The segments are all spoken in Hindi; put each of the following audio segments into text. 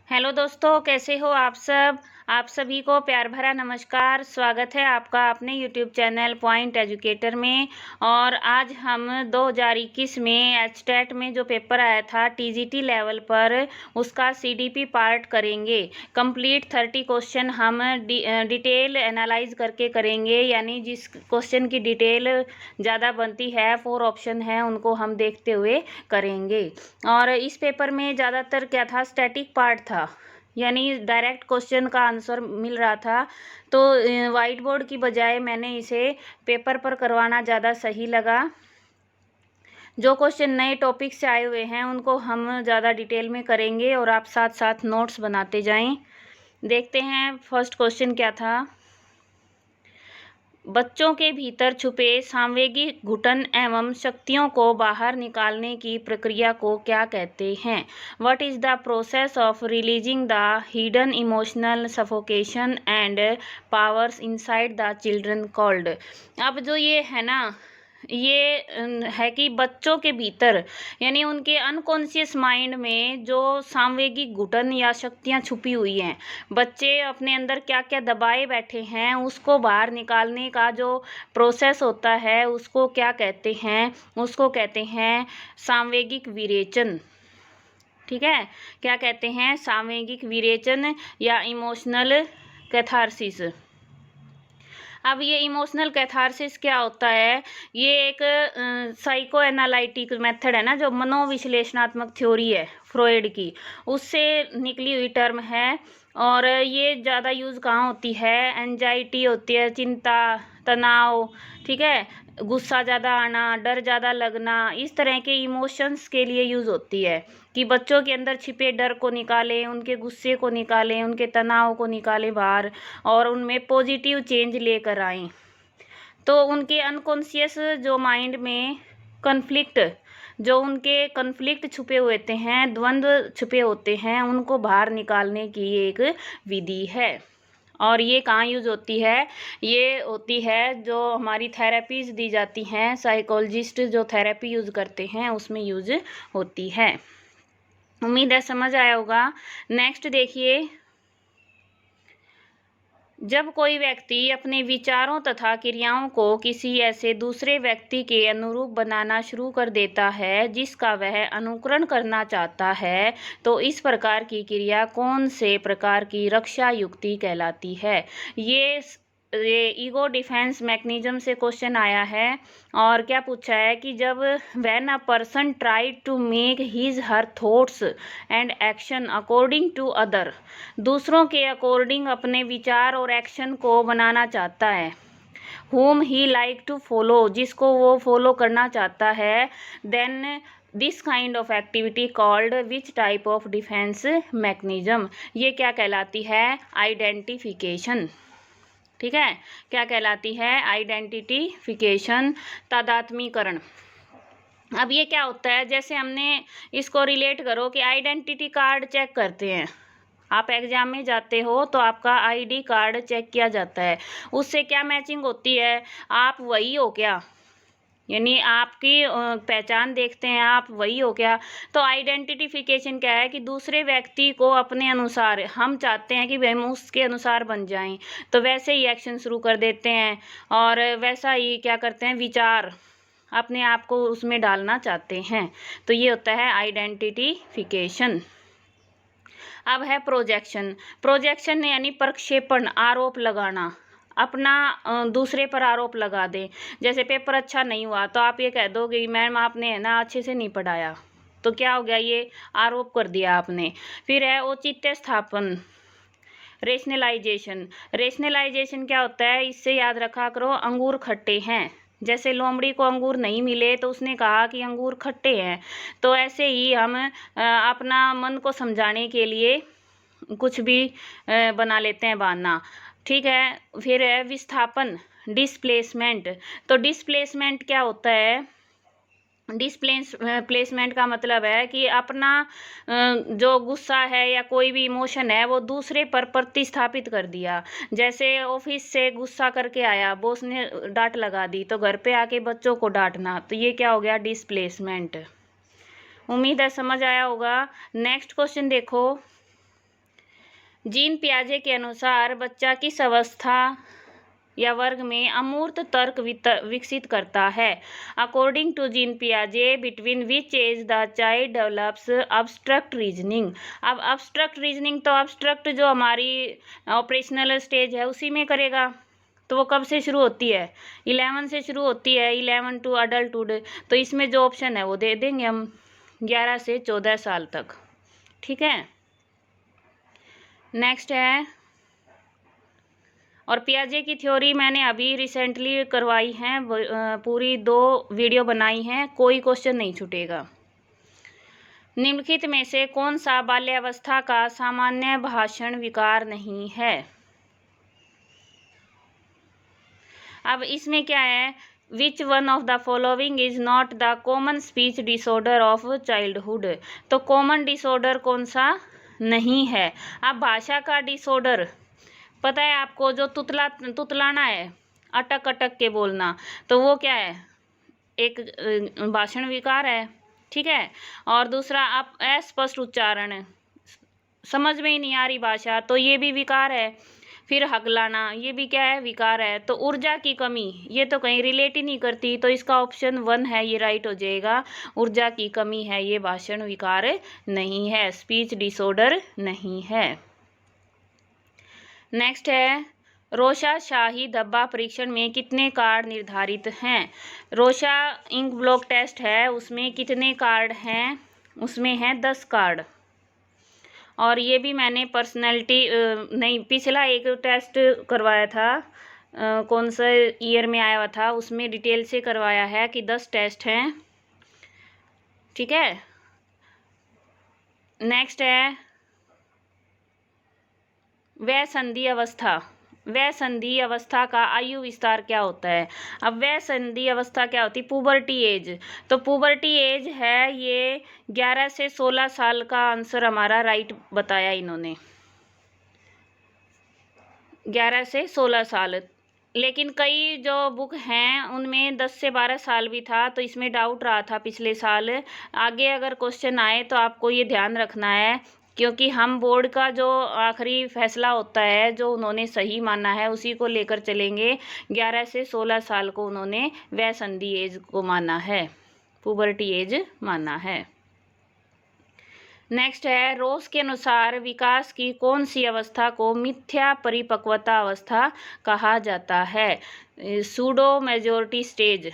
हेलो दोस्तों, कैसे हो आप सब। आप सभी को प्यार भरा नमस्कार। स्वागत है आपका अपने यूट्यूब चैनल पॉइंट एजुकेटर में। और आज हम 2021 में एचटेट में जो पेपर आया था टीजीटी लेवल पर, उसका सीडीपी पार्ट करेंगे। कंप्लीट 30 क्वेश्चन हम डिटेल एनालाइज करके करेंगे, यानी जिस क्वेश्चन की डिटेल ज़्यादा बनती है, 4 ऑप्शन है, उनको हम देखते हुए करेंगे। और इस पेपर में ज़्यादातर क्या था, स्टैटिक पार्ट था, यानी डायरेक्ट क्वेश्चन का आंसर मिल रहा था। तो वाइट बोर्ड की बजाय मैंने इसे पेपर पर करवाना ज़्यादा सही लगा। जो क्वेश्चन नए टॉपिक से आए हुए हैं उनको हम ज़्यादा डिटेल में करेंगे और आप साथ साथ नोट्स बनाते जाएं। देखते हैं फर्स्ट क्वेश्चन क्या था। बच्चों के भीतर छुपे सांवेगिक घुटन एवं शक्तियों को बाहर निकालने की प्रक्रिया को क्या कहते हैं? What is the process of releasing the hidden emotional suffocation and powers inside the children called. अब जो ये है ना, ये है कि बच्चों के भीतर, यानी उनके अनकॉन्शियस माइंड में जो सांवेगिक घुटन या शक्तियाँ छुपी हुई हैं, बच्चे अपने अंदर क्या क्या दबाए बैठे हैं, उसको बाहर निकालने का जो प्रोसेस होता है उसको क्या कहते हैं? उसको कहते हैं सांवेगिक विरेचन। ठीक है, क्या कहते हैं? सांवेगिक विरेचन या इमोशनल कैथारसिस। अब ये इमोशनल कैथारसिस क्या होता है? ये एक साइको एनालिटिक मेथड है ना, जो मनोविश्लेषणात्मक थ्योरी है फ्रॉइड की, उससे निकली हुई टर्म है। और ये ज़्यादा यूज़ कहाँ होती है? एंजाइटी होती है, चिंता, तनाव, ठीक है, गुस्सा ज़्यादा आना, डर ज़्यादा लगना, इस तरह के इमोशंस के लिए यूज़ होती है कि बच्चों के अंदर छिपे डर को निकालें, उनके गुस्से को निकालें, उनके तनाव को निकालें बाहर और उनमें पॉजिटिव चेंज लेकर आएं। तो उनके अनकॉन्शियस जो माइंड में कन्फ्लिक्ट, जो उनके कन्फ्लिक्ट छुपे होते हैं, द्वंद्व छुपे होते हैं, उनको बाहर निकालने की एक विधि है। और ये कहाँ यूज़ होती है? ये होती है जो हमारी थेरेपीज दी जाती हैं, साइकोलॉजिस्ट जो थेरेपी यूज़ करते हैं उसमें यूज़ होती है। उम्मीद है समझ आया होगा। नेक्स्ट देखिए, जब कोई व्यक्ति अपने विचारों तथा क्रियाओं को किसी ऐसे दूसरे व्यक्ति के अनुरूप बनाना शुरू कर देता है जिसका वह अनुकरण करना चाहता है, तो इस प्रकार की क्रिया कौन से प्रकार की रक्षा युक्ति कहलाती है? ये ईगो डिफेंस मैकेनिज्म से क्वेश्चन आया है। और क्या पूछा है कि जब when a person try to make his her thoughts and action according to other, दूसरों के अकॉर्डिंग अपने विचार और एक्शन को बनाना चाहता है, whom he like to follow, जिसको वो फॉलो करना चाहता है, then this kind of activity called which type of defence mechanism? ये क्या कहलाती है? आइडेंटिफिकेशन। ठीक है, क्या कहलाती है? आइडेंटिफिकेशन, तादात्मीकरण। अब ये क्या होता है? जैसे हमने इसको रिलेट करो कि आइडेंटिटी कार्ड चेक करते हैं, आप एग्जाम में जाते हो तो आपका आईडी कार्ड चेक किया जाता है, उससे क्या मैचिंग होती है? आप वही हो क्या, यानी आपकी पहचान देखते हैं, आप वही हो क्या। तो आइडेंटिफिकेशन क्या है कि दूसरे व्यक्ति को अपने अनुसार हम चाहते हैं कि हम उसके अनुसार बन जाएं, तो वैसे ही एक्शन शुरू कर देते हैं और वैसा ही क्या करते हैं, विचार अपने आप को उसमें डालना चाहते हैं। तो ये होता है आइडेंटिफिकेशन। अब है प्रोजेक्शन। प्रोजेक्शन यानी प्रक्षेपण, आरोप लगाना, अपना दूसरे पर आरोप लगा दें। जैसे पेपर अच्छा नहीं हुआ तो आप ये कह दोगे कि मैम आपने है ना अच्छे से नहीं पढ़ाया, तो क्या हो गया? ये आरोप कर दिया आपने। फिर है औचित्य स्थापन, रेशनलाइजेशन। रेशनलाइजेशन क्या होता है? इससे याद रखा करो, अंगूर खट्टे हैं, जैसे लोमड़ी को अंगूर नहीं मिले तो उसने कहा कि अंगूर खट्टे हैं, तो ऐसे ही हम अपना मन को समझाने के लिए कुछ भी बना लेते हैं बहाना। ठीक है, फिर है विस्थापन, डिस्प्लेसमेंट। तो डिस्प्लेसमेंट क्या होता है? प्लेसमेंट का मतलब है कि अपना जो गुस्सा है या कोई भी इमोशन है वो दूसरे पर प्रतिस्थापित कर दिया। जैसे ऑफिस से गुस्सा करके आया, बॉस ने डांट लगा दी, तो घर पे आके बच्चों को डांटना, तो ये क्या हो गया? डिस्प्लेसमेंट। उम्मीद है समझ आया होगा। नेक्स्ट क्वेश्चन देखो, जीन पियाजे के अनुसार बच्चा किस अवस्था या वर्ग में अमूर्त तर्क विकसित करता है। अकॉर्डिंग टू जीन पियाजे between which age the child develops abstract reasoning. अब अब्स्ट्रक्ट रीजनिंग तो अब्स्ट्रक्ट जो हमारी ऑपरेशनल स्टेज है उसी में करेगा, तो वो कब से शुरू होती है? 11 से शुरू होती है, 11 टू अडल्टहुड। तो इसमें जो ऑप्शन है वो दे देंगे हम, 11 से 14 साल तक। ठीक है, नेक्स्ट है, और पियाजे की थ्योरी मैंने अभी रिसेंटली करवाई है, पूरी 2 वीडियो बनाई हैं, कोई क्वेश्चन नहीं छूटेगा। निम्नलिखित में से कौन सा बाल्यावस्था का सामान्य भाषण विकार नहीं है? अब इसमें क्या है, which one of the following is not the common speech disorder of childhood. तो कॉमन डिसऑर्डर कौन सा नहीं है? अब भाषा का डिसऑर्डर पता है आपको, जो तुतलाना है, अटक अटक के बोलना, तो वो क्या है? एक भाषण विकार है। ठीक है, और दूसरा आप अस्पष्ट उच्चारण, समझ में ही नहीं आ रही भाषा, तो ये भी विकार है। फिर हकलाना, ये भी क्या है? विकार है। तो ऊर्जा की कमी, ये तो कहीं रिलेट ही नहीं करती, तो इसका ऑप्शन 1 है, ये राइट हो जाएगा। ऊर्जा की कमी है, ये भाषण विकार नहीं है, स्पीच डिसऑर्डर नहीं है। नेक्स्ट है, रोशा शाही धब्बा परीक्षण में कितने कार्ड निर्धारित हैं? रोशा इंक ब्लॉक टेस्ट है, उसमें कितने कार्ड हैं? उसमें हैं 10 कार्ड। और ये भी मैंने पर्सनैलिटी नहीं, पिछला एक टेस्ट करवाया था, कौन सा ईयर में आया हुआ था, उसमें डिटेल से करवाया है कि 10 टेस्ट हैं। ठीक है, नेक्स्ट है, वह संधि अवस्था। वह संधि अवस्था का आयु विस्तार क्या होता है? अब वह संधि अवस्था क्या होती है? Puberty age. तो पुबर्टी एज है ये 11 से 16 साल का आंसर हमारा राइट बताया इन्होंने, 11 से 16 साल। लेकिन कई जो बुक हैं उनमें 10 से 12 साल भी था, तो इसमें डाउट रहा था पिछले साल। आगे अगर क्वेश्चन आए तो आपको ये ध्यान रखना है, क्योंकि हम बोर्ड का जो आखिरी फैसला होता है, जो उन्होंने सही माना है उसी को लेकर चलेंगे। 11 से 16 साल को उन्होंने वह संधि एज को माना है, पुबर्टी एज माना है। नेक्स्ट है, रोस के अनुसार विकास की कौन सी अवस्था को मिथ्या परिपक्वता अवस्था कहा जाता है? Pseudo majority stage.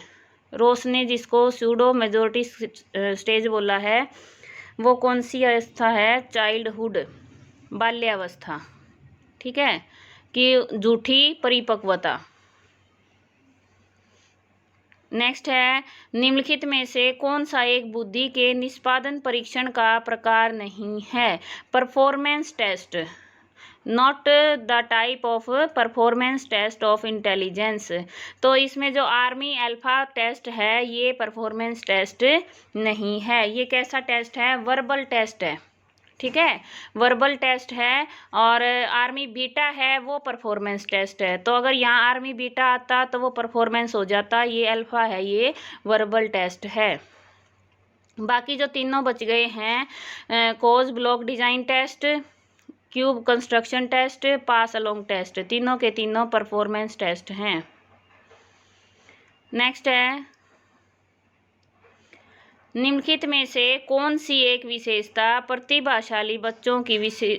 रोस ने जिसको सूडो मेजोरिटी स्टेज बोला है, वो कौन सी अवस्था है? चाइल्डहुड, बाल्यावस्था। ठीक है, कि झूठी परिपक्वता। नेक्स्ट है, निम्नलिखित में से कौन सा एक बुद्धि के निष्पादन परीक्षण का प्रकार नहीं है? Performance test, not the type of performance test of intelligence. तो इसमें जो आर्मी अल्फा टेस्ट है ये परफॉर्मेंस टेस्ट नहीं है। ये कैसा टेस्ट है? वर्बल टेस्ट है। ठीक है, वर्बल टेस्ट है। और आर्मी बीटा है वो परफॉर्मेंस टेस्ट है। तो अगर यहाँ आर्मी बीटा आता तो वो परफॉर्मेंस हो जाता, ये अल्फा है, ये वर्बल टेस्ट है। बाकी जो तीनों बच गए हैं, Kohs block design test, cube construction test, pass along test, तीनों के तीनों परफॉर्मेंस टेस्ट हैं। नेक्स्ट है, निम्नलिखित में से कौन सी एक विशेषता प्रतिभाशाली बच्चों की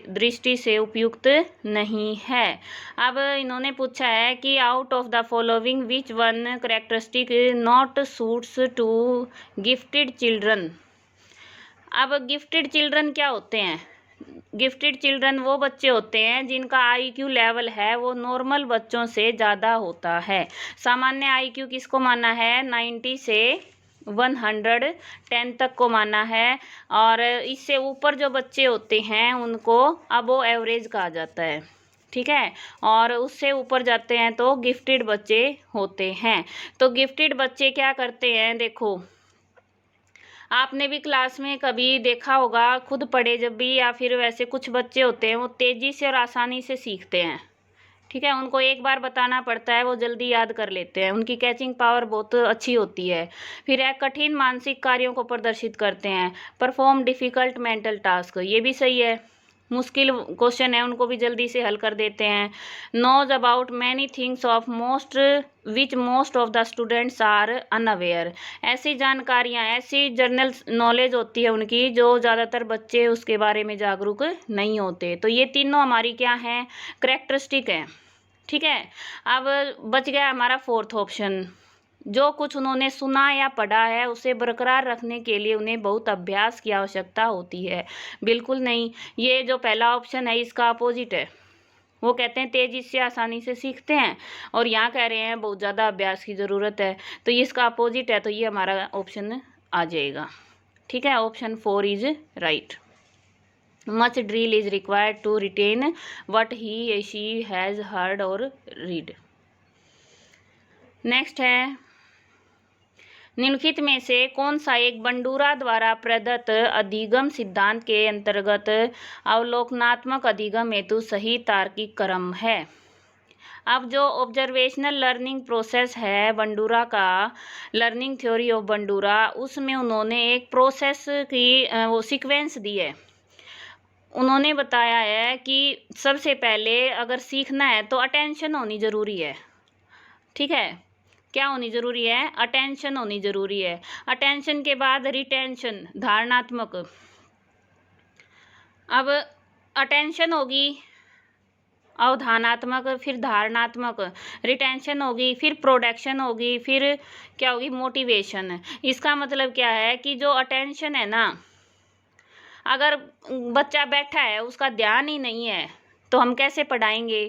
दृष्टि से उपयुक्त नहीं है? अब इन्होंने पूछा है कि out of the following which one characteristic not suits to gifted children. अब गिफ्टेड चिल्ड्रन क्या होते हैं? गिफ्टेड चिल्ड्रन वो बच्चे होते हैं जिनका आईक्यू लेवल है वो नॉर्मल बच्चों से ज़्यादा होता है। सामान्य आईक्यू किसको माना है? 90 से 110 तक को माना है। और इससे ऊपर जो बच्चे होते हैं उनको अबो एवरेज कहा जाता है। ठीक है, और उससे ऊपर जाते हैं तो गिफ्टेड बच्चे होते हैं। तो गिफ्टेड बच्चे क्या करते हैं? देखो, आपने भी क्लास में कभी देखा होगा, खुद पढ़े जब भी, या फिर वैसे कुछ बच्चे होते हैं वो तेज़ी से और आसानी से सीखते हैं। ठीक है, उनको एक बार बताना पड़ता है, वो जल्दी याद कर लेते हैं, उनकी कैचिंग पावर बहुत अच्छी होती है। फिर एक कठिन मानसिक कार्यों को प्रदर्शित करते हैं, परफॉर्म डिफ़िकल्ट मेंटल टास्क, ये भी सही है। मुश्किल क्वेश्चन है उनको भी जल्दी से हल कर देते हैं। Knows about many things of most which most of the students are unaware. ऐसी जानकारियां, ऐसी जनरल नॉलेज होती है उनकी जो ज़्यादातर बच्चे उसके बारे में जागरूक नहीं होते। तो ये तीनों हमारी क्या हैं, करेक्टरिस्टिक है। ठीक है, अब बच गया हमारा फोर्थ ऑप्शन। जो कुछ उन्होंने सुना या पढ़ा है उसे बरकरार रखने के लिए उन्हें बहुत अभ्यास की आवश्यकता होती है। बिल्कुल नहीं, ये जो पहला ऑप्शन है इसका अपोजिट है। वो कहते हैं तेजी से आसानी से सीखते हैं, और यहाँ कह रहे हैं बहुत ज़्यादा अभ्यास की ज़रूरत है। तो ये इसका अपोजिट है, तो ये हमारा ऑप्शन आ जाएगा। ठीक है, option 4 is right. Much drill is required to retain what he she has heard or read. Next है, निम्नलिखित में से कौन सा एक बंडूरा द्वारा प्रदत्त अधिगम सिद्धांत के अंतर्गत अवलोकनात्मक अधिगम हेतु सही तार्किक क्रम है। अब जो ऑब्जर्वेशनल लर्निंग प्रोसेस है बंडूरा का, लर्निंग थ्योरी ऑफ बंडूरा, उसमें उन्होंने एक प्रोसेस की वो सीक्वेंस दी है। उन्होंने बताया है कि सबसे पहले अगर सीखना है तो अटेंशन होनी ज़रूरी है। ठीक है, क्या होनी ज़रूरी है, अटेंशन होनी ज़रूरी है। अटेंशन के बाद रिटेंशन, धारणात्मक। अब अटेंशन होगी, अवधारणात्मक, फिर धारणात्मक, रिटेंशन होगी, फिर प्रोडक्शन होगी, फिर क्या होगी, मोटिवेशन। इसका मतलब क्या है कि जो अटेंशन है ना, अगर बच्चा बैठा है उसका ध्यान ही नहीं है तो हम कैसे पढ़ाएंगे,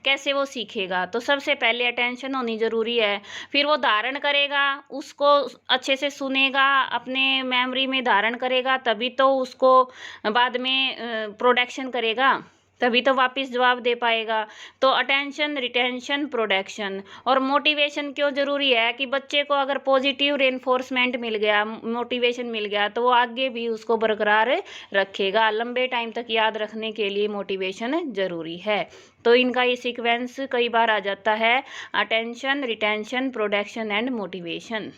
कैसे वो सीखेगा। तो सबसे पहले अटेंशन होनी ज़रूरी है। फिर वो धारण करेगा, उसको अच्छे से सुनेगा, अपने मेमोरी में धारण करेगा, तभी तो उसको बाद में प्रोडक्शन करेगा, तभी तो वापस जवाब दे पाएगा। तो अटेंशन, रिटेंशन, प्रोडक्शन। और मोटिवेशन क्यों ज़रूरी है कि बच्चे को अगर पॉजिटिव रेनफोर्समेंट मिल गया, मोटिवेशन मिल गया, तो वो आगे भी उसको बरकरार रखेगा। लंबे टाइम तक याद रखने के लिए मोटिवेशन ज़रूरी है। तो इनका ये सीक्वेंस कई बार आ जाता है, attention, retention, production and motivation,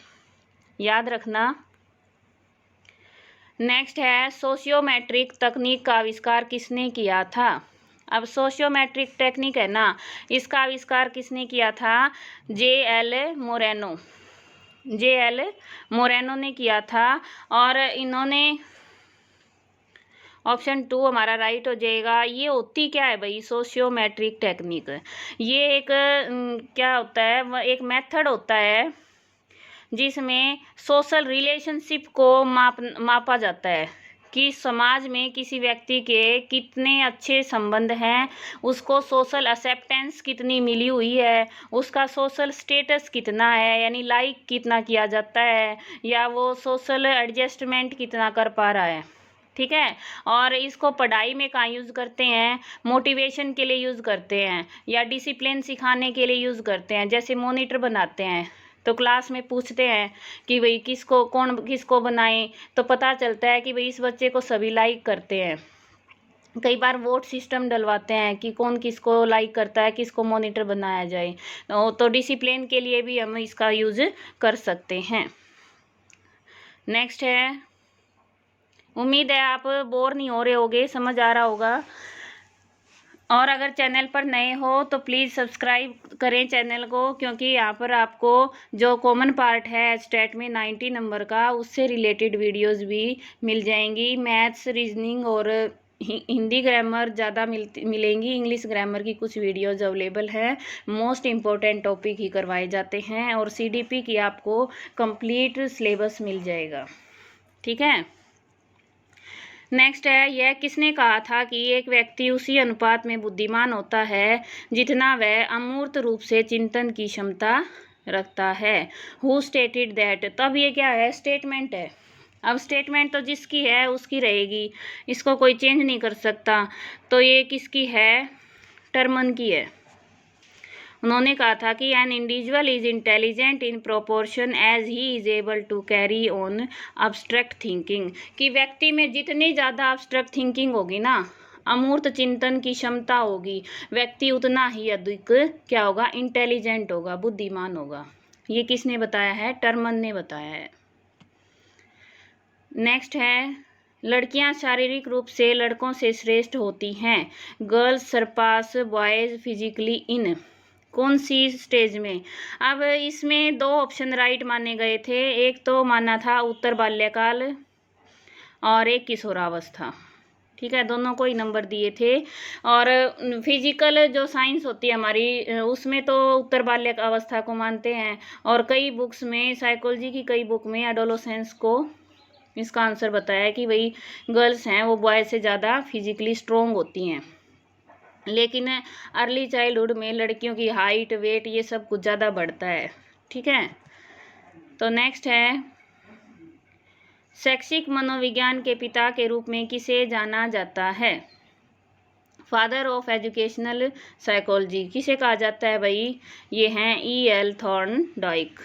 याद रखना। नेक्स्ट है, सोशियोमेट्रिक तकनीक का आविष्कार किसने किया था। अब सोशियोमेट्रिक टेक्निक है ना, इसका आविष्कार किसने किया था, जे.एल. मोरेनो। जे.एल. मोरेनो ने किया था। और इन्होंने, ऑप्शन 2 हमारा राइट हो जाएगा। ये होती क्या है भाई सोशियोमेट्रिक टेक्निक, ये एक क्या होता है, एक मेथड होता है जिसमें सोशल रिलेशनशिप को मापा जाता है कि समाज में किसी व्यक्ति के कितने अच्छे संबंध हैं, उसको सोशल एक्सेप्टेंस कितनी मिली हुई है, उसका सोशल स्टेटस कितना है, यानी लाइक कितना किया जाता है, या वो सोशल एडजस्टमेंट कितना कर पा रहा है। ठीक है, और इसको पढ़ाई में कहाँ यूज़ करते हैं, मोटिवेशन के लिए यूज़ करते हैं, या डिसिप्लिन सिखाने के लिए यूज़ करते हैं। जैसे मॉनिटर बनाते हैं तो क्लास में पूछते हैं कि भाई किसको बनाएं, तो पता चलता है कि भाई इस बच्चे को सभी लाइक करते हैं। कई बार वोट सिस्टम डलवाते हैं कि कौन किसको लाइक करता है, किसको मॉनिटर बनाया जाए। तो डिसिप्लिन के लिए भी हम इसका यूज़ कर सकते हैं। नेक्स्ट है, उम्मीद है आप बोर नहीं हो रहे होगे, समझ आ रहा होगा। और अगर चैनल पर नए हो तो प्लीज़ सब्सक्राइब करें चैनल को, क्योंकि यहाँ पर आपको जो कॉमन पार्ट है स्टेट में 90 नंबर का, उससे रिलेटेड वीडियोस भी मिल जाएंगी। मैथ्स, रीजनिंग और हिंदी ग्रामर ज़्यादा मिलेंगी। इंग्लिश ग्रामर की कुछ वीडियोस अवेलेबल हैं। मोस्ट इम्पोर्टेंट टॉपिक ही करवाए जाते हैं, और CDP की आपको कंप्लीट सिलेबस मिल जाएगा। ठीक है, नेक्स्ट है, यह किसने कहा था कि एक व्यक्ति उसी अनुपात में बुद्धिमान होता है जितना वह अमूर्त रूप से चिंतन की क्षमता रखता है। Who stated that. तब ये क्या है, स्टेटमेंट है। अब स्टेटमेंट तो जिसकी है उसकी रहेगी, इसको कोई चेंज नहीं कर सकता। तो ये किसकी है, टर्मन की है। उन्होंने कहा था कि an individual is intelligent in proportion as he is able to carry on abstract thinking, कि व्यक्ति में जितनी ज़्यादा अब्स्ट्रैक्ट थिंकिंग होगी ना, अमूर्त चिंतन की क्षमता होगी, व्यक्ति उतना ही अधिक क्या होगा, इंटेलिजेंट होगा, बुद्धिमान होगा। ये किसने बताया है, टर्मन ने बताया है। नेक्स्ट है, लड़कियां शारीरिक रूप से लड़कों से श्रेष्ठ होती हैं। Girls surpass boys physically in कौन सी स्टेज में। अब इसमें दो ऑप्शन राइट माने गए थे, एक तो माना था उत्तर बाल्यकाल और एक किशोरावस्था। ठीक है, दोनों को ही नंबर दिए थे। और फिजिकल जो साइंस होती है हमारी, उसमें तो उत्तर बाल्यक अवस्था को मानते हैं, और कई बुक्स में, साइकोलॉजी की कई बुक में एडोलोसेंस को इसका आंसर बताया कि वही गर्ल्स हैं वो बॉय से ज़्यादा फिजिकली स्ट्रोंग होती हैं। लेकिन अर्ली चाइल्डहुड में लड़कियों की हाइट वेट ये सब कुछ ज़्यादा बढ़ता है। ठीक है, तो नेक्स्ट है, शैक्षिक मनोविज्ञान के पिता के रूप में किसे जाना जाता है। फादर ऑफ एजुकेशनल साइकोलॉजी किसे कहा जाता है भाई, ये हैं E.L. थॉर्नडाइक,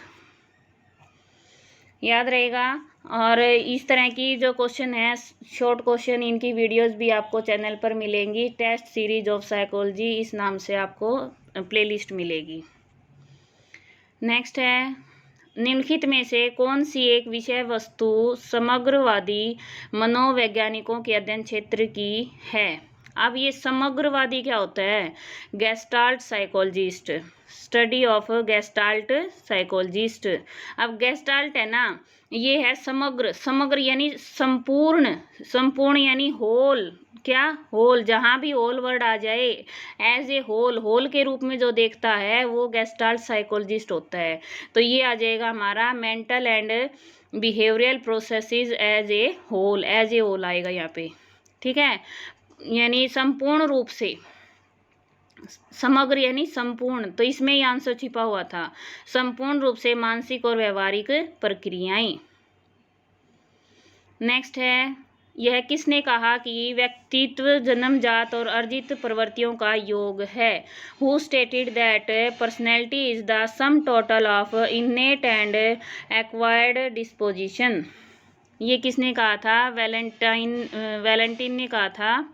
याद रहेगा। और इस तरह की जो क्वेश्चन है, शॉर्ट क्वेश्चन, इनकी वीडियोस भी आपको चैनल पर मिलेंगी। टेस्ट सीरीज ऑफ साइकोलॉजी इस नाम से आपको प्लेलिस्ट मिलेगी। नेक्स्ट है, निम्नलिखित में से कौन सी एक विषय वस्तु समग्रवादी मनोवैज्ञानिकों के अध्ययन क्षेत्र की है। अब ये समग्रवादी क्या होता है, gestalt psychologist, study of gestalt psychologist. अब गेस्टाल्ट है ना, ये है समग्र, समग्र यानी संपूर्ण, संपूर्ण यानी होल, क्या होल, जहाँ भी होल वर्ड आ जाए एज ए होल, होल के रूप में जो देखता है वो गेस्टाल्ट साइकोलॉजिस्ट होता है। तो ये आ जाएगा हमारा mental and behavioural processes as a whole, as a whole आएगा यहाँ पे। ठीक है, यानी संपूर्ण रूप से, समग्र यानी संपूर्ण, तो इसमें ही आंसर छिपा हुआ था, संपूर्ण रूप से मानसिक और व्यवहारिक प्रक्रियाएं। नेक्स्ट है, यह किसने कहा कि व्यक्तित्व जन्मजात और अर्जित प्रवृत्तियों का योग है। Who stated that personality is the sum total of इनेट and acquired disposition. ये किसने कहा था, वैलेंटाइन ने कहा था।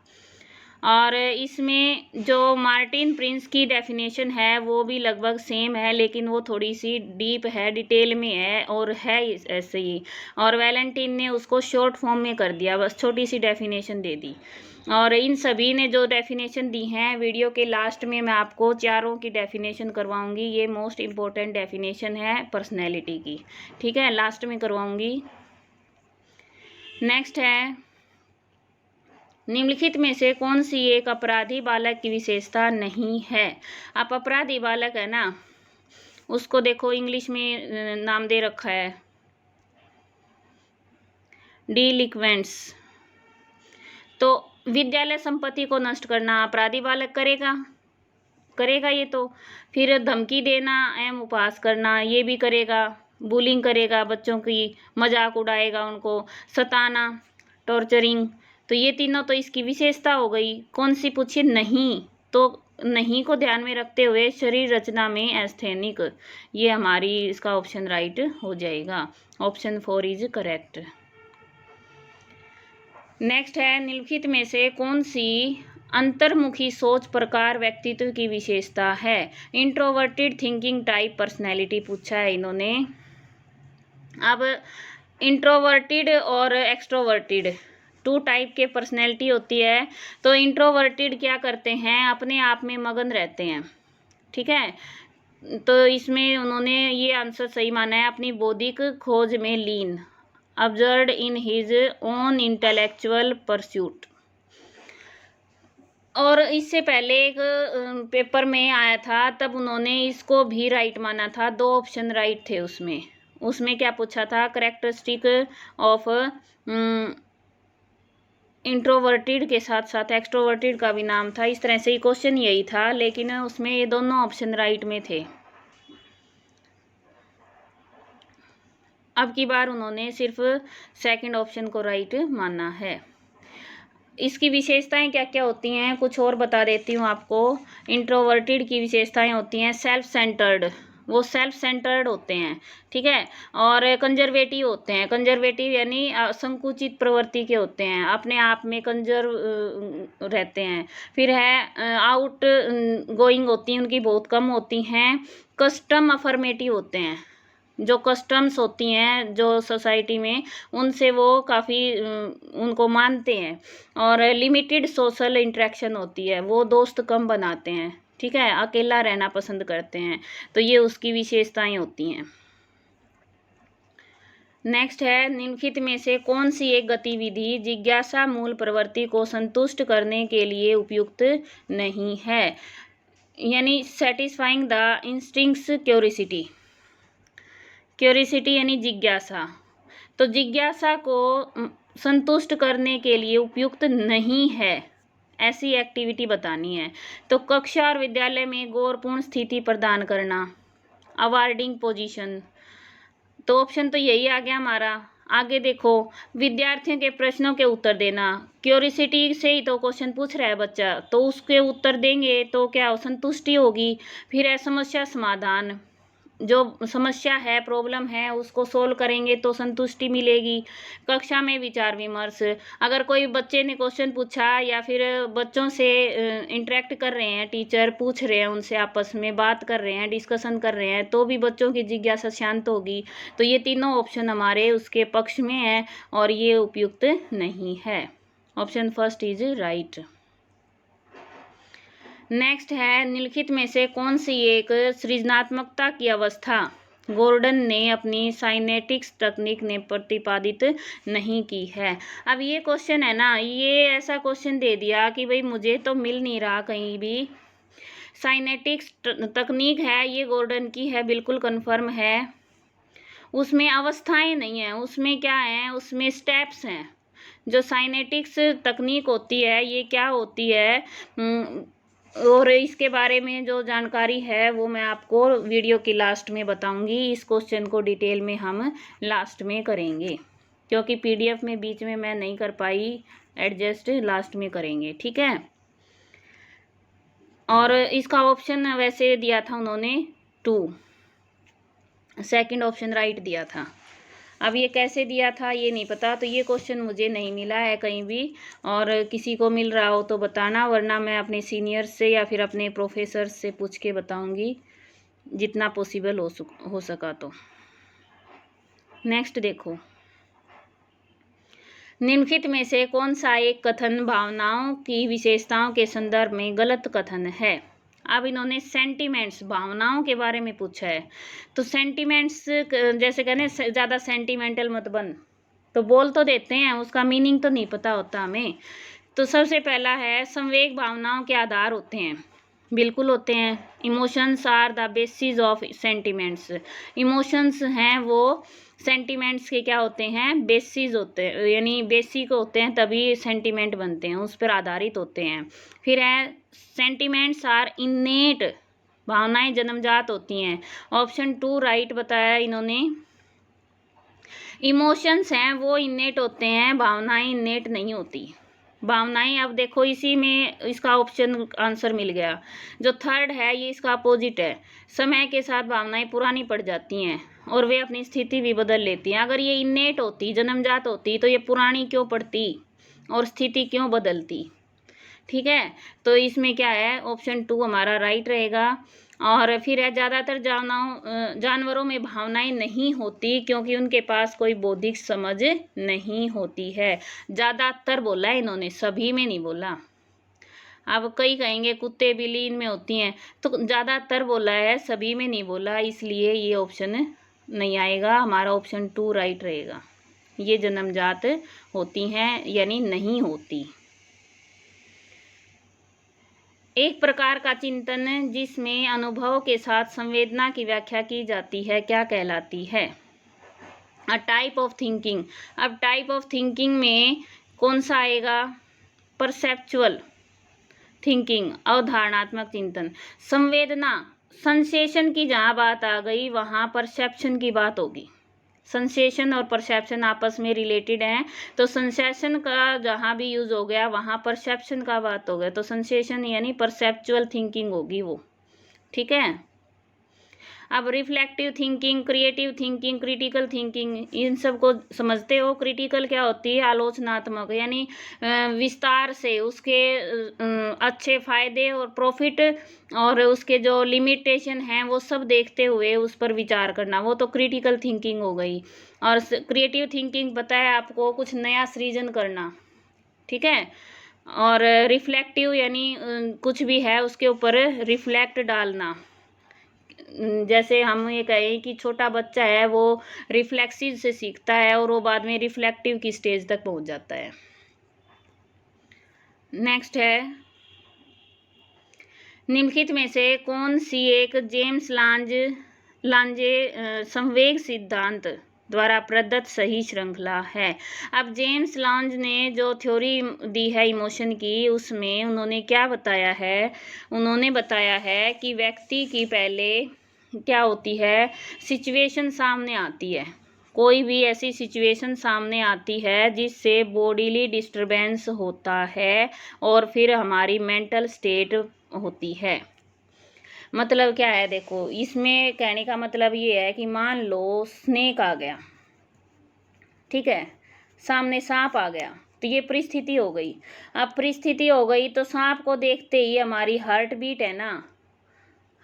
और इसमें जो मार्टिन प्रिंस की डेफिनेशन है वो भी लगभग सेम है, लेकिन वो थोड़ी सी डीप है, डिटेल में है और है ऐसे ही। और वैलेंटाइन ने उसको शॉर्ट फॉर्म में कर दिया, बस छोटी सी डेफिनेशन दे दी। और इन सभी ने जो डेफिनेशन दी हैं, वीडियो के लास्ट में मैं आपको चारों की डेफिनेशन करवाऊंगी। ये मोस्ट इम्पोर्टेंट डेफिनेशन है पर्सनैलिटी की। ठीक है, लास्ट में करवाऊंगी। नेक्स्ट है, निम्नलिखित में से कौन सी एक अपराधी बालक की विशेषता नहीं है। आप अपराधी बालक है ना, उसको देखो इंग्लिश में नाम दे रखा है डिलिक्वेंट्स। तो विद्यालय संपत्ति को नष्ट करना अपराधी बालक करेगा ये तो। फिर धमकी देना एवं उपहास करना ये भी करेगा, बुलिंग करेगा, बच्चों की मजाक उड़ाएगा, उनको सताना, टॉर्चरिंग, तो ये तीनों तो इसकी विशेषता हो गई। कौन सी पूछिए, नहीं, तो नहीं को ध्यान में रखते हुए शरीर रचना में एस्थेनिक, ये हमारी इसका ऑप्शन राइट हो जाएगा। Option 4 is correct. नेक्स्ट है, निम्नलिखित में से कौन सी अंतर्मुखी सोच प्रकार व्यक्तित्व की विशेषता है। इंट्रोवर्टेड थिंकिंग टाइप पर्सनैलिटी पूछा है इन्होंने। अब इंट्रोवर्टेड और एक्सट्रोवर्टेड 2 टाइप के पर्सनैलिटी होती है। तो इंट्रोवर्टेड क्या करते हैं, अपने आप में मगन रहते हैं। ठीक है, तो इसमें उन्होंने ये आंसर सही माना है, अपनी बौद्धिक खोज में लीन, absorbed in his own intellectual pursuit. और इससे पहले एक पेपर में आया था, तब उन्होंने इसको भी राइट माना था। 2 ऑप्शन राइट थे उसमें क्या पूछा था, करेक्टरिस्टिक ऑफ इंट्रोवर्टेड के साथ साथ एक्सट्रोवर्टेड का भी नाम था। इस तरह से ही क्वेश्चन यही था, लेकिन उसमें ये दोनों ऑप्शन राइट में थे। अब की बार उन्होंने सिर्फ सेकंड ऑप्शन को राइट माना है। इसकी विशेषताएं क्या क्या होती हैं कुछ और बता देती हूँ आपको। इंट्रोवर्टेड की विशेषताएं होती हैं सेल्फ सेंटर्ड, वो सेल्फ सेंटर्ड होते हैं। ठीक है, और कंजर्वेटिव होते हैं, कंजर्वेटिव यानी संकुचित प्रवृत्ति के होते हैं, अपने आप में कंजर्व रहते हैं। फिर है आउट गोइंग होती हैं, उनकी बहुत कम होती हैं। कस्टम अफर्मेटिव होते हैं, जो कस्टम्स होती हैं जो सोसाइटी में, उनसे वो काफ़ी उनको मानते हैं। और लिमिटेड सोशल इंटरेक्शन होती है, वो दोस्त कम बनाते हैं, ठीक है, अकेला रहना पसंद करते हैं। तो ये उसकी विशेषताएं होती हैं। नेक्स्ट है, निम्नलिखित में से कौन सी एक गतिविधि जिज्ञासा मूल प्रवृत्ति को संतुष्ट करने के लिए उपयुक्त नहीं है, यानी satisfying the instincts curiosity. Curiosity यानी जिज्ञासा, तो जिज्ञासा को संतुष्ट करने के लिए उपयुक्त नहीं है, ऐसी एक्टिविटी बतानी है। तो कक्षा और विद्यालय में गौरवपूर्ण स्थिति प्रदान करना, अवार्डिंग पोजीशन। तो ऑप्शन तो यही आ गया हमारा। आगे देखो, विद्यार्थियों के प्रश्नों के उत्तर देना, क्यूरियोसिटी से ही तो क्वेश्चन पूछ रहा है बच्चा, तो उसके उत्तर देंगे तो क्या संतुष्टि होगी। फिर है समस्या समाधान, जो समस्या है, प्रॉब्लम है, उसको सोल्व करेंगे तो संतुष्टि मिलेगी। कक्षा में विचार विमर्श, अगर कोई बच्चे ने क्वेश्चन पूछा या फिर बच्चों से इंटरेक्ट कर रहे हैं, टीचर पूछ रहे हैं, उनसे आपस में बात कर रहे हैं, डिस्कशन कर रहे हैं, तो भी बच्चों की जिज्ञासा शांत होगी। तो ये तीनों ऑप्शन हमारे उसके पक्ष में है और ये उपयुक्त नहीं है। Option first is right. Next है, निम्नलिखित में से कौन सी एक सृजनात्मकता की अवस्था गॉर्डन ने अपनी साइनेटिक्स तकनीक ने प्रतिपादित नहीं की है। अब ये क्वेश्चन है ना, ये ऐसा क्वेश्चन दे दिया कि भाई मुझे तो मिल नहीं रहा कहीं भी। साइनेटिक्स तकनीक है, ये गॉर्डन की है, बिल्कुल कंफर्म है। उसमें अवस्थाएं नहीं है, उसमें क्या है, उसमें स्टेप्स हैं। जो साइनेटिक्स तकनीक होती है, ये क्या होती है, और इसके बारे में जो जानकारी है वो मैं आपको वीडियो की लास्ट में बताऊंगी। इस क्वेश्चन को डिटेल में हम लास्ट में करेंगे, क्योंकि पीडीएफ में बीच में मैं नहीं कर पाई एडजस्ट, लास्ट में करेंगे, ठीक है। और इसका ऑप्शन वैसे दिया था उन्होंने 2, सेकंड ऑप्शन राइट दिया था। अब ये कैसे दिया था ये नहीं पता, तो ये क्वेश्चन मुझे नहीं मिला है कहीं भी, और किसी को मिल रहा हो तो बताना, वरना मैं अपने सीनियर से या फिर अपने प्रोफेसर से पूछ के बताऊंगी जितना पॉसिबल हो सका तो। नेक्स्ट देखो, निम्नलिखित में से कौन सा एक कथन भावनाओं की विशेषताओं के संदर्भ में गलत कथन है। अब इन्होंने सेंटिमेंट्स, भावनाओं के बारे में पूछा है, तो सेंटिमेंट्स जैसे कहने ज़्यादा सेंटिमेंटल मत बन, तो बोल तो देते हैं, उसका मीनिंग तो नहीं पता होता हमें। तो सबसे पहला है, संवेग भावनाओं के आधार होते हैं, बिल्कुल होते हैं। Emotions are the basis of sentiments, emotions हैं वो सेंटिमेंट्स के क्या होते हैं, बेसिस होते हैं, यानी बेसिक होते हैं, तभी सेंटिमेंट बनते हैं, उस पर आधारित होते हैं। फिर है, सेंटिमेंट्स आर इनेट, भावनाएं जन्मजात होती हैं। ऑप्शन 2 राइट बताया इन्होंने। इमोशंस हैं वो इनेट होते हैं, भावनाएं इनेट नहीं होती। भावनाएं, अब देखो इसी में इसका ऑप्शन आंसर मिल गया। जो थर्ड है ये इसका अपोजिट है, समय के साथ भावनाएं पुरानी पड़ जाती हैं और वे अपनी स्थिति भी बदल लेती हैं। अगर ये इनेट होती, जन्मजात होती, तो ये पुरानी क्यों पड़ती और स्थिति क्यों बदलती, ठीक है। तो इसमें क्या है, ऑप्शन 2 हमारा राइट रहेगा। और फिर है, ज़्यादातर जानवरों में भावनाएं नहीं होती क्योंकि उनके पास कोई बौद्धिक समझ नहीं होती है। ज़्यादातर बोला है इन्होंने, सभी में नहीं बोला। अब कई कहेंगे कुत्ते बिल्ली इनमें होती हैं, तो ज़्यादातर बोला है, सभी में नहीं बोला, इसलिए ये ऑप्शन नहीं आएगा, हमारा ऑप्शन 2 राइट रहेगा। ये जन्मजात होती हैं यानी नहीं होती। एक प्रकार का चिंतन जिसमें अनुभव के साथ संवेदना की व्याख्या की जाती है क्या कहलाती है। A type of thinking. अब टाइप ऑफ थिंकिंग में कौन सा आएगा, परसेप्चुअल थिंकिंग, अवधारणात्मक चिंतन। संवेदना, सेंसेशन की जहाँ बात आ गई वहाँ परसेप्शन की बात होगी। सेंसेशन और परसेप्शन आपस में रिलेटेड हैं, तो सेंसेशन का जहाँ भी यूज हो गया वहाँ परसेप्शन का बात हो गया, तो सेंसेशन यानी परसेप्चुअल थिंकिंग होगी वो, ठीक है। अब reflective thinking, creative thinking, critical thinking, इन सब को समझते हो। क्रिटिकल क्या होती है? आलोचनात्मक, यानी विस्तार से उसके अच्छे फायदे और प्रॉफिट और उसके जो लिमिटेशन हैं वो सब देखते हुए उस पर विचार करना, वो तो क्रिटिकल थिंकिंग हो गई। और क्रिएटिव थिंकिंग पता है आपको, कुछ नया सृजन करना, ठीक है। और रिफ्लेक्टिव यानी कुछ भी है उसके ऊपर रिफ्लेक्ट डालना। जैसे हम ये कहें कि छोटा बच्चा है वो रिफ्लेक्सिव से सीखता है और वो बाद में रिफ्लेक्टिव की स्टेज तक पहुंच जाता है। नेक्स्ट है, निम्नलिखित में से कौन सी एक जेम्स लांजे संवेग सिद्धांत द्वारा प्रदत्त सही श्रृंखला है? अब जेम्स लांज ने जो थ्योरी दी है इमोशन की, उसमें उन्होंने क्या बताया है? उन्होंने बताया है कि व्यक्ति की पहले क्या होती है, सिचुएशन सामने आती है। कोई भी ऐसी सिचुएशन सामने आती है जिससे बॉडीली डिस्टरबेंस होता है और फिर हमारी मेंटल स्टेट होती है। मतलब क्या है, देखो इसमें कहने का मतलब ये है कि मान लो स्नेक आ गया, ठीक है, सामने सांप आ गया, तो ये परिस्थिति हो गई। अब परिस्थिति हो गई तो सांप को देखते ही हमारी हार्ट बीट है ना,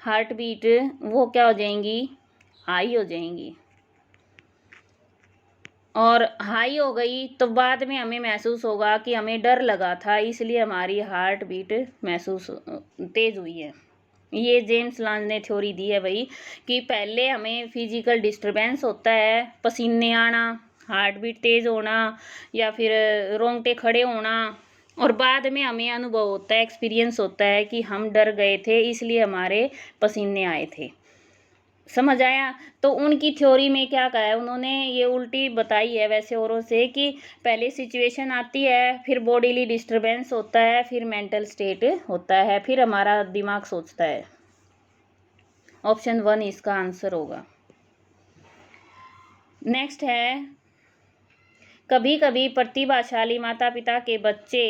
हार्ट बीट वो क्या हो जाएंगी, हाई हो जाएंगी। और हाई हो गई तो बाद में हमें महसूस होगा कि हमें डर लगा था, इसलिए हमारी हार्ट बीट महसूस तेज हुई है। ये जेम्स लांज ने थ्योरी दी है भाई, कि पहले हमें फिजिकल डिस्टरबेंस होता है, पसीने आना, हार्ट बीट तेज होना या फिर रोंगटे खड़े होना, और बाद में हमें अनुभव होता है, एक्सपीरियंस होता है कि हम डर गए थे इसलिए हमारे पसीने आए थे। समझ आया? तो उनकी थ्योरी में क्या कहा है उन्होंने, ये उल्टी बताई है वैसे औरों से, कि पहले सिचुएशन आती है, फिर बॉडीली डिस्टरबेंस होता है, फिर मेंटल स्टेट होता है, फिर हमारा दिमाग सोचता है। ऑप्शन 1 इसका आंसर होगा। नेक्स्ट है, कभी कभी प्रतिभाशाली माता पिता के बच्चे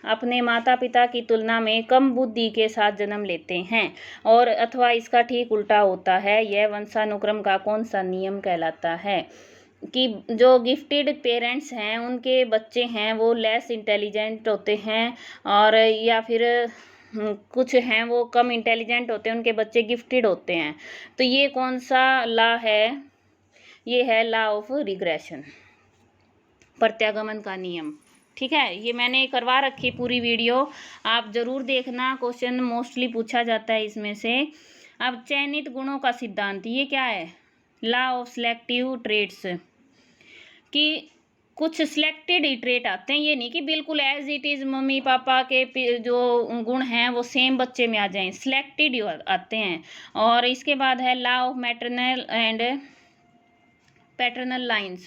अपने माता पिता की तुलना में कम बुद्धि के साथ जन्म लेते हैं, और अथवा इसका ठीक उल्टा होता है। यह वंशानुक्रम का कौन सा नियम कहलाता है? कि जो गिफ्टेड पेरेंट्स हैं उनके बच्चे हैं वो लेस इंटेलिजेंट होते हैं, और या फिर कुछ हैं वो कम इंटेलिजेंट होते हैं, उनके बच्चे गिफ्टेड होते हैं। तो ये कौन सा लॉ है? ये है लॉ ऑफ रिग्रेशन, प्रत्यागमन का नियम, ठीक है। ये मैंने करवा रखी पूरी वीडियो, आप जरूर देखना, क्वेश्चन मोस्टली पूछा जाता है इसमें से। अब चयनित गुणों का सिद्धांत, ये क्या है? लॉ ऑफ सिलेक्टिव ट्रेट्स, कि कुछ सिलेक्टेड ही ट्रेट आते हैं, ये नहीं कि बिल्कुल as it is mummy papa के जो गुण हैं वो सेम बच्चे में आ जाएं, सिलेक्टेड ही आते हैं। और इसके बाद है law of maternal and paternal lines,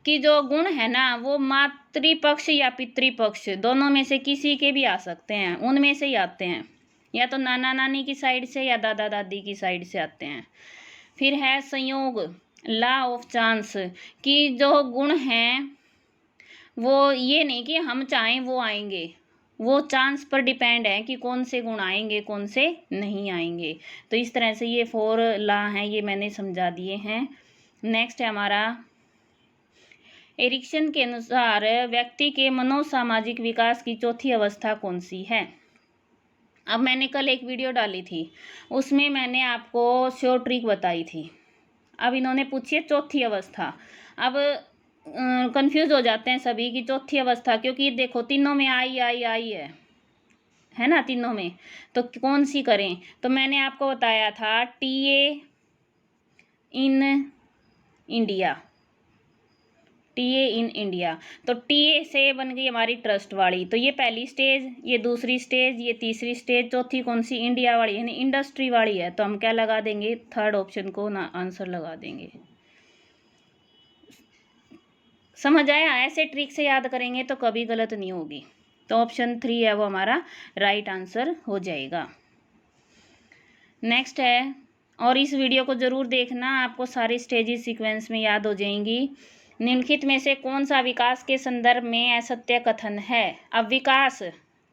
कि जो गुण है ना वो मातृपक्ष या पितृपक्ष दोनों में से किसी के भी आ सकते हैं, उनमें से ही आते हैं, या तो नाना नानी की साइड से या दादा दादी की साइड से आते हैं। फिर है संयोग, लॉ ऑफ चांस, कि जो गुण हैं वो ये नहीं कि हम चाहें वो आएंगे, वो चांस पर डिपेंड है कि कौन से गुण आएंगे कौन से नहीं आएंगे। तो इस तरह से ये 4 लॉ हैं, ये मैंने समझा दिए हैं। नेक्स्ट है हमारा, एरिक्सन के अनुसार व्यक्ति के मनोसामाजिक विकास की चौथी अवस्था कौन सी है? अब मैंने कल एक वीडियो डाली थी, उसमें मैंने आपको श्योर ट्रिक बताई थी। अब इन्होंने पूछी है चौथी अवस्था। अब कंफ्यूज हो जाते हैं सभी की चौथी अवस्था, क्योंकि देखो तीनों में आई है ना, तीनों में, तो कौन सी करें? तो मैंने आपको बताया था TA in India, TA in India. तो टीए से बन गई हमारी ट्रस्ट वाली, तो ये पहली स्टेज, ये दूसरी स्टेज, ये तीसरी स्टेज, चौथी कौन सी? इंडिया वाली, यानी इंडस्ट्री वाली है। तो हम क्या लगा देंगे? थर्ड ऑप्शन को ना आंसर लगा देंगे। समझ आया? ऐसे ट्रिक से याद करेंगे तो कभी गलत नहीं होगी। तो ऑप्शन 3 है वो हमारा राइट आंसर हो जाएगा। नेक्स्ट है, और इस वीडियो को जरूर देखना, आपको सारी स्टेजेस सीक्वेंस में याद हो जाएंगी। निम्नलिखित में से कौन सा विकास के संदर्भ में असत्य कथन है? अब विकास,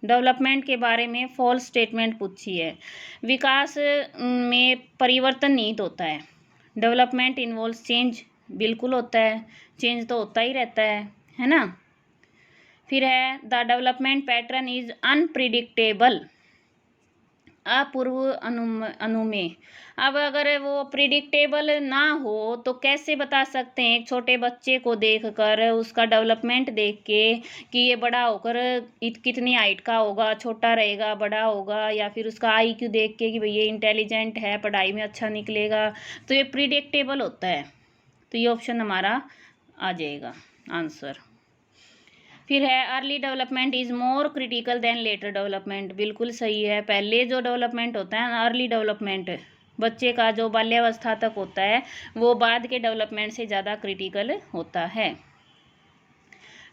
डेवलपमेंट के बारे में फॉल्स स्टेटमेंट पूछी है। विकास में परिवर्तन निहित होता है, डेवलपमेंट इन्वॉल्व्स चेंज, बिल्कुल होता है, चेंज तो होता ही रहता है ना। फिर है the development pattern is unpredictable, अपूर्व अनुमेय। अब अगर वो प्रिडिक्टेबल ना हो तो कैसे बता सकते हैं एक छोटे बच्चे को देखकर, उसका डेवलपमेंट देख के कि ये बड़ा होकर कितनी हाइट का होगा, छोटा रहेगा, बड़ा होगा, या फिर उसका आईक्यू देख के कि भाई ये इंटेलिजेंट है, पढ़ाई में अच्छा निकलेगा, तो ये प्रिडिक्टेबल होता है। तो ये ऑप्शन हमारा आ जाएगा आंसर। फिर है early development is more critical than later development, बिल्कुल सही है। पहले जो डेवलपमेंट होता है अर्ली डेवलपमेंट, बच्चे का जो बाल्यावस्था तक होता है, वो बाद के डेवलपमेंट से ज़्यादा क्रिटिकल होता है।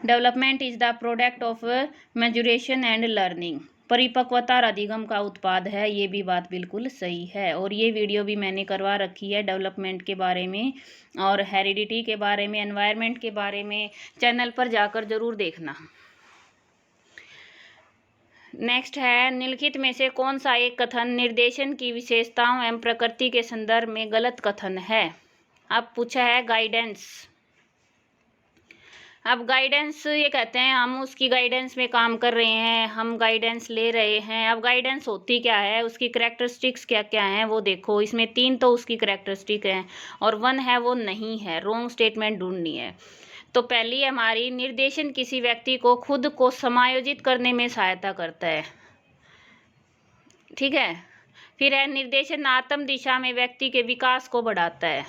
Development is the product of maturation and learning, परिपक्वता और अधिगम का उत्पाद है, ये भी बात बिल्कुल सही है। और ये वीडियो भी मैंने करवा रखी है डेवलपमेंट के बारे में और हेरिडिटी के बारे में, एनवायरनमेंट के बारे में, चैनल पर जाकर जरूर देखना। नेक्स्ट है निम्नलिखित में से कौन सा एक कथन निर्देशन की विशेषताओं एवं प्रकृति के संदर्भ में गलत कथन है। अब पूछा है गाइडेंस। अब गाइडेंस ये कहते हैं हम उसकी गाइडेंस में काम कर रहे हैं, हम गाइडेंस ले रहे हैं। अब गाइडेंस होती क्या है, उसकी करैक्टरिस्टिक्स क्या क्या हैं वो देखो। इसमें 3 तो उसकी करैक्टरिस्टिक हैं और 1 है वो नहीं है, रॉन्ग स्टेटमेंट ढूंढनी है। तो पहली हमारी निर्देशन किसी व्यक्ति को खुद को समायोजित करने में सहायता करता है, ठीक है। फिर है निर्देशन आत्म दिशा में व्यक्ति के विकास को बढ़ाता है,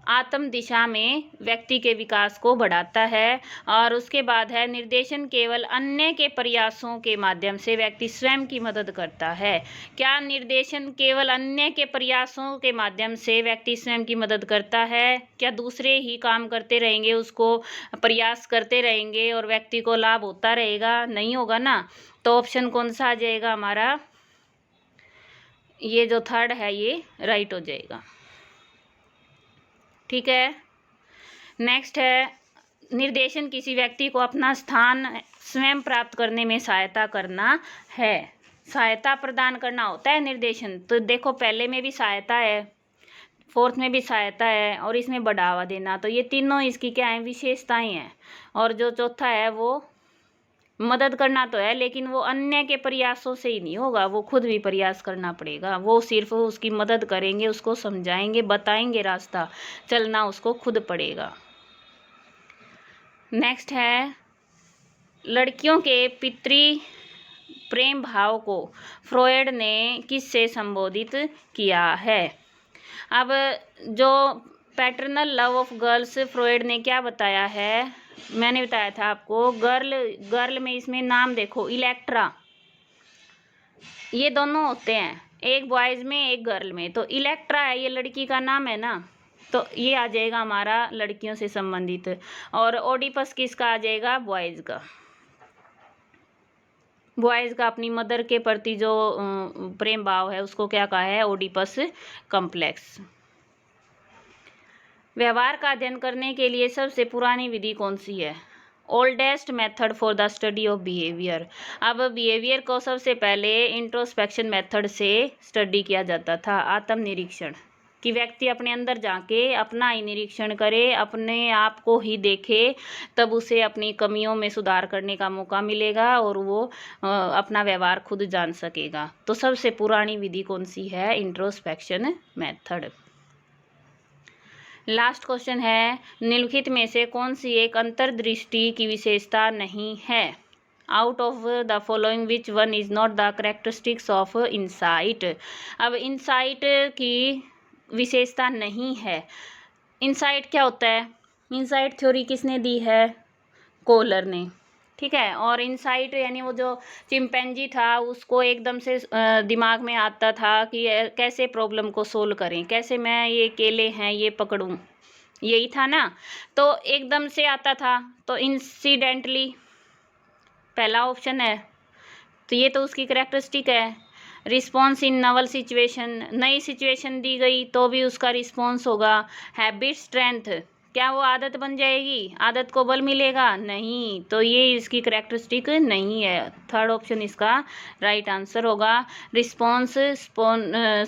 आत्म दिशा में व्यक्ति के विकास को बढ़ाता है। और उसके बाद है निर्देशन केवल अन्य के प्रयासों के माध्यम से व्यक्ति स्वयं की मदद करता है। क्या निर्देशन केवल अन्य के प्रयासों के माध्यम से व्यक्ति स्वयं की मदद करता है? क्या दूसरे ही काम करते रहेंगे, उसको प्रयास करते रहेंगे और व्यक्ति को लाभ होता रहेगा? नहीं होगा ना। तो ऑप्शन कौन सा आ जाएगा हमारा, ये जो 3rd है ये राइट हो जाएगा, ठीक है। नेक्स्ट है निर्देशन किसी व्यक्ति को अपना स्थान स्वयं प्राप्त करने में सहायता करना है, सहायता प्रदान करना होता है निर्देशन। तो देखो पहले में भी सहायता है, 4th में भी सहायता है और इसमें बढ़ावा देना, तो ये तीनों इसकी क्या है, विशेषताएं हैं। और जो चौथा है वो मदद करना तो है, लेकिन वो अन्य के प्रयासों से ही नहीं होगा, वो खुद भी प्रयास करना पड़ेगा। वो सिर्फ उसकी मदद करेंगे, उसको समझाएंगे, बताएंगे, रास्ता चलना उसको खुद पड़ेगा। नेक्स्ट है लड़कियों के पितृ प्रेम भाव को फ्रॉयड ने किससे संबोधित किया है। अब जो paternal love of girls Freud ने क्या बताया है, मैंने बताया था आपको, गर्ल में इसमें नाम देखो इलेक्ट्रा, ये दोनों होते हैं, एक बॉयज में एक गर्ल में। तो इलेक्ट्रा है ये लड़की का नाम है ना, तो ये आ जाएगा हमारा लड़कियों से संबंधित। और ओडिपस किसका आ जाएगा, बॉयज का। बॉयज का अपनी मदर के प्रति जो प्रेम भाव है उसको क्या कहा है, ओडिपस कॉम्प्लेक्स। व्यवहार का अध्ययन करने के लिए सबसे पुरानी विधि कौन सी है, oldest method for the study of behaviour. अब बिहेवियर को सबसे पहले इंट्रोस्पेक्शन मेथड से स्टडी किया जाता था, आत्मनिरीक्षण, कि व्यक्ति अपने अंदर जाके अपना ही निरीक्षण करे, अपने आप को ही देखे, तब उसे अपनी कमियों में सुधार करने का मौका मिलेगा और वो अपना व्यवहार खुद जान सकेगा। तो सबसे पुरानी विधि कौन सी है, इंट्रोस्पेक्शन मेथड। लास्ट क्वेश्चन है निम्नलिखित में से कौन सी एक अंतर्दृष्टि की विशेषता नहीं है। Out of the following which one is not the characteristics of insight. अब इंसाइट की विशेषता नहीं है। इंसाइट क्या होता है, इंसाइट थ्योरी किसने दी है, कोहलर ने, ठीक है। और इंसाइट यानी वो जो चिंपैंजी था उसको एकदम से दिमाग में आता था कि कैसे प्रॉब्लम को सोल्व करें, कैसे मैं ये केले हैं ये पकड़ूं, यही था ना। तो एकदम से आता था, तो इंसिडेंटली पहला ऑप्शन है, तो ये तो उसकी कैरेक्टरिस्टिक है। रिस्पॉन्स इन नवल सिचुएशन, नई सिचुएशन दी गई तो भी उसका रिस्पॉन्स होगा। हैबिट स्ट्रेंथ, क्या वो आदत बन जाएगी? आदत को बल मिलेगा? नहीं। तो ये इसकी कैरेक्टरिस्टिक नहीं है। थर्ड ऑप्शन इसका राइट आंसर होगा। रिस्पॉन्स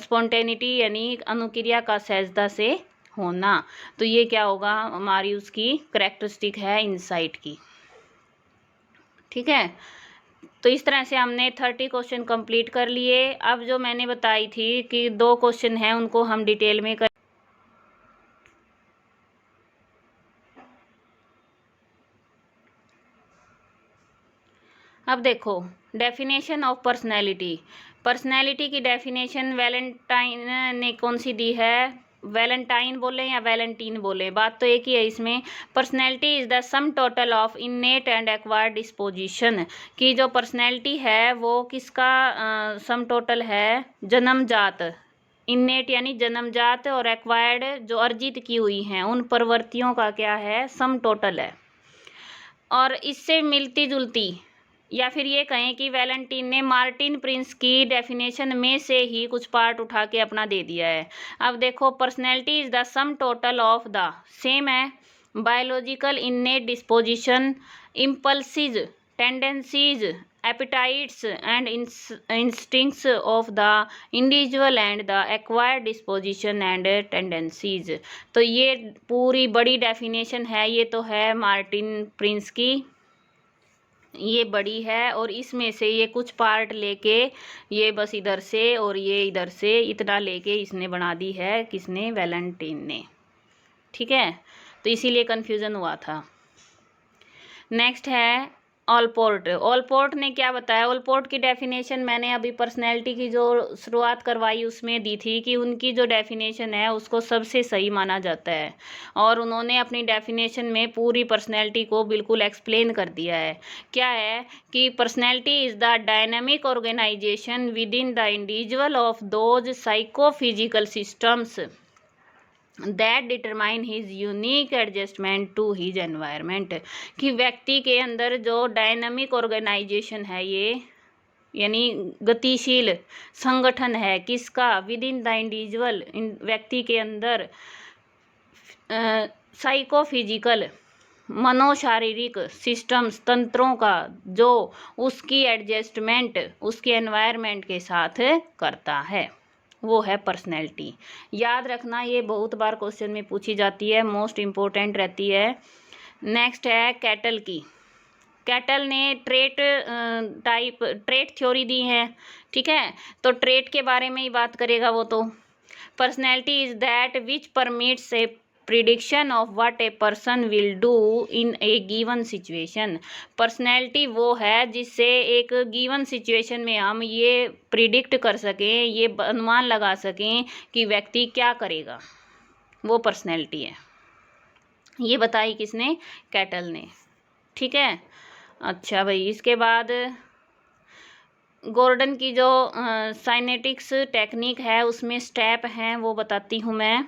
स्पॉन्टेनिटी यानी अनुक्रिया का सहजता से होना। तो ये क्या होगा? हमारी उसकी कैरेक्टरिस्टिक है इनसाइट की। ठीक है, तो इस तरह से हमने 30 क्वेश्चन कंप्लीट कर लिए। अब जो मैंने बताई थी कि 2 क्वेश्चन हैं उनको हम डिटेल में अब देखो डेफिनेशन ऑफ पर्सनैलिटी। पर्सनैलिटी की डेफिनेशन वैलेंटाइन ने कौन सी दी है? वैलेंटाइन बोले या वैलेंटीन बोले, बात तो एक ही है इसमें। Personality is the sum total of innate and acquired disposition. की जो पर्सनैलिटी है वो किसका सम टोटल है? जन्मजात, इन्नेट यानी जन्मजात, और एक्वायर्ड जो अर्जित की हुई हैं उन प्रवृत्तियों का क्या है? सम टोटल है। और इससे मिलती जुलती, या फिर ये कहें कि वैलेंटीन ने मार्टिन प्रिंस की डेफिनेशन में से ही कुछ पार्ट उठा के अपना दे दिया है। अब देखो personality is the sum total of the, same है, biological innate disposition, impulses, tendencies, appetites and instincts of the individual and the acquired disposition and tendencies. तो ये पूरी बड़ी डेफिनेशन है, ये तो है मार्टिन प्रिंस की, ये बड़ी है, और इसमें से ये कुछ पार्ट लेके ये बस इधर से और ये इधर से इतना लेके इसने बना दी है, किसने? वैलेंटीन ने। ठीक है, तो इसीलिए कन्फ्यूज़न हुआ था। नेक्स्ट है ऑलपोर्ट। ऑलपोर्ट ने क्या बताया? ऑलपोर्ट की डेफिनेशन मैंने अभी पर्सनैलिटी की जो शुरुआत करवाई उसमें दी थी कि उनकी जो डेफिनेशन है उसको सबसे सही माना जाता है, और उन्होंने अपनी डेफिनेशन में पूरी पर्सनैलिटी को बिल्कुल एक्सप्लेन कर दिया है। क्या है कि personality is the dynamic organisation within the individual of those psychophysical systems that determine his unique adjustment to his environment. कि व्यक्ति के अंदर जो डायनामिक ऑर्गेनाइजेशन है ये, यानी गतिशील संगठन है, किसका? विद इन द इंडिविजुअल, व्यक्ति के अंदर साइकोफिजिकल मनोशारीरिक सिस्टम्स, तंत्रों का जो उसकी एडजस्टमेंट उसके एनवायरनमेंट के साथ करता है, वो है पर्सनैलिटी। याद रखना, ये बहुत बार क्वेश्चन में पूछी जाती है, मोस्ट इम्पोर्टेंट रहती है। नेक्स्ट है कैटल की। कैटल ने ट्रेट थ्योरी दी है। ठीक है, तो ट्रेट के बारे में ही बात करेगा वो। तो personality is that which permits A prediction of what a person will do in A given situation. Personality वो है जिससे एक गिवन सिचुएशन में हम ये प्रिडिक्ट कर सकें, ये अनुमान लगा सकें कि व्यक्ति क्या करेगा, वो पर्सनैलिटी है। ये बताई किसने? कैटल ने। ठीक है, अच्छा भाई, इसके बाद गॉर्डन की जो साइनेटिक्स टेक्निक है उसमें स्टेप हैं वो बताती हूँ मैं।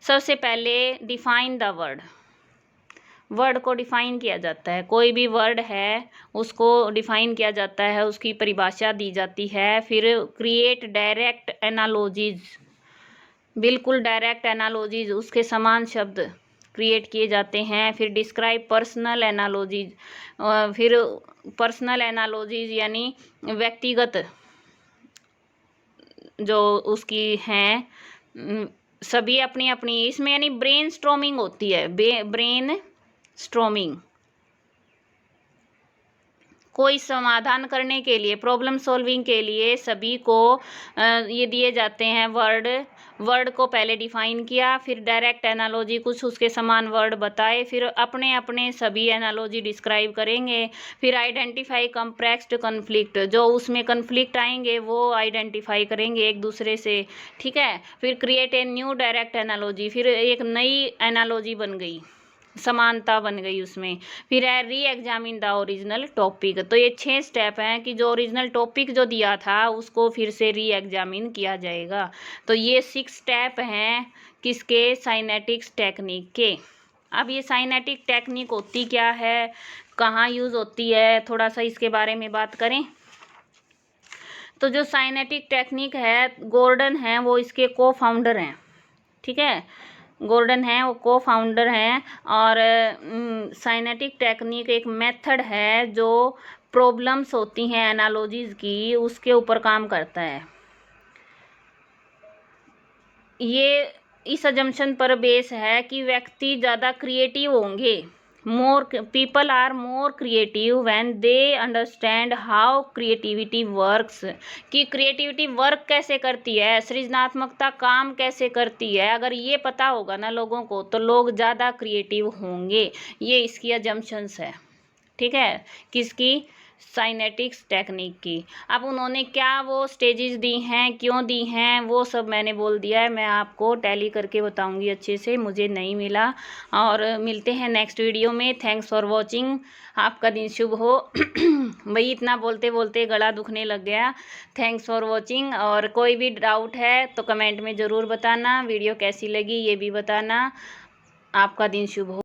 सबसे पहले डिफाइन द वर्ड। वर्ड को डिफाइन किया जाता है, कोई भी वर्ड है उसको डिफाइन किया जाता है, उसकी परिभाषा दी जाती है। फिर क्रिएट डायरेक्ट एनालॉजीज, बिल्कुल डायरेक्ट एनालॉजीज, उसके समान शब्द क्रिएट किए जाते हैं। फिर डिस्क्राइब पर्सनल एनालॉजीज, फिर पर्सनल एनालॉजीज यानी व्यक्तिगत जो उसकी हैं सभी अपनी अपनी, इसमें यानी ब्रेन स्ट्रोमिंग होती है। ब्रेन स्ट्रोमिंग, कोई समाधान करने के लिए, प्रॉब्लम सॉल्विंग के लिए सभी को ये दिए जाते हैं वर्ड को पहले डिफाइन किया, फिर डायरेक्ट एनालॉजी कुछ उसके समान वर्ड बताए, फिर अपने अपने सभी एनालॉजी डिस्क्राइब करेंगे। फिर आइडेंटिफाई कॉम्प्लेक्स कन्फ्लिक्ट, जो उसमें कन्फ्लिक्ट आएंगे वो आइडेंटिफाई करेंगे एक दूसरे से। ठीक है, फिर create a new direct analogy, फिर एक नई एनालॉजी बन गई, समानता बन गई उसमें। फिर है री एग्जामिन द ओरिजिनल टॉपिक। तो ये 6 स्टेप हैं कि जो ओरिजिनल टॉपिक जो दिया था उसको फिर से री एग्जामिन किया जाएगा। तो ये 6 स्टेप हैं किसके? साइनेटिक्स टेक्निक के। अब ये साइनेटिक टेक्निक होती क्या है, कहाँ यूज़ होती है, थोड़ा सा इसके बारे में बात करें। तो जो साइनेटिक टेक्निक है, गॉर्डन है वो इसके को फाउंडर हैं। ठीक है, गॉर्डन हैं, वो को फाउंडर हैं। और साइनेटिक टेक्निक एक मेथड है जो प्रॉब्लम्स होती हैं एनालॉजीज की, उसके ऊपर काम करता है। ये इस अजम्पशन पर बेस है कि व्यक्ति ज़्यादा क्रिएटिव होंगे, more people are more creative when they understand how creativity works, कि क्रिएटिविटी वर्क कैसे करती है, सृजनात्मकता काम कैसे करती है। अगर ये पता होगा ना लोगों को, तो लोग ज़्यादा क्रिएटिव होंगे। ये इसकी अजम्पशंस है, ठीक है, किसकी, साइनेटिक्स टेक्निक की। अब उन्होंने क्या वो स्टेजेस दी हैं, क्यों दी हैं, वो सब मैंने बोल दिया है। मैं आपको टैली करके बताऊंगी अच्छे से, मुझे नहीं मिला। और मिलते हैं नेक्स्ट वीडियो में। Thanks for watching. आपका दिन शुभ हो। भाई इतना बोलते बोलते गला दुखने लग गया। Thanks for watching. और कोई भी डाउट है तो कमेंट में ज़रूर बताना। वीडियो कैसी लगी ये भी बताना। आपका दिन शुभ हो।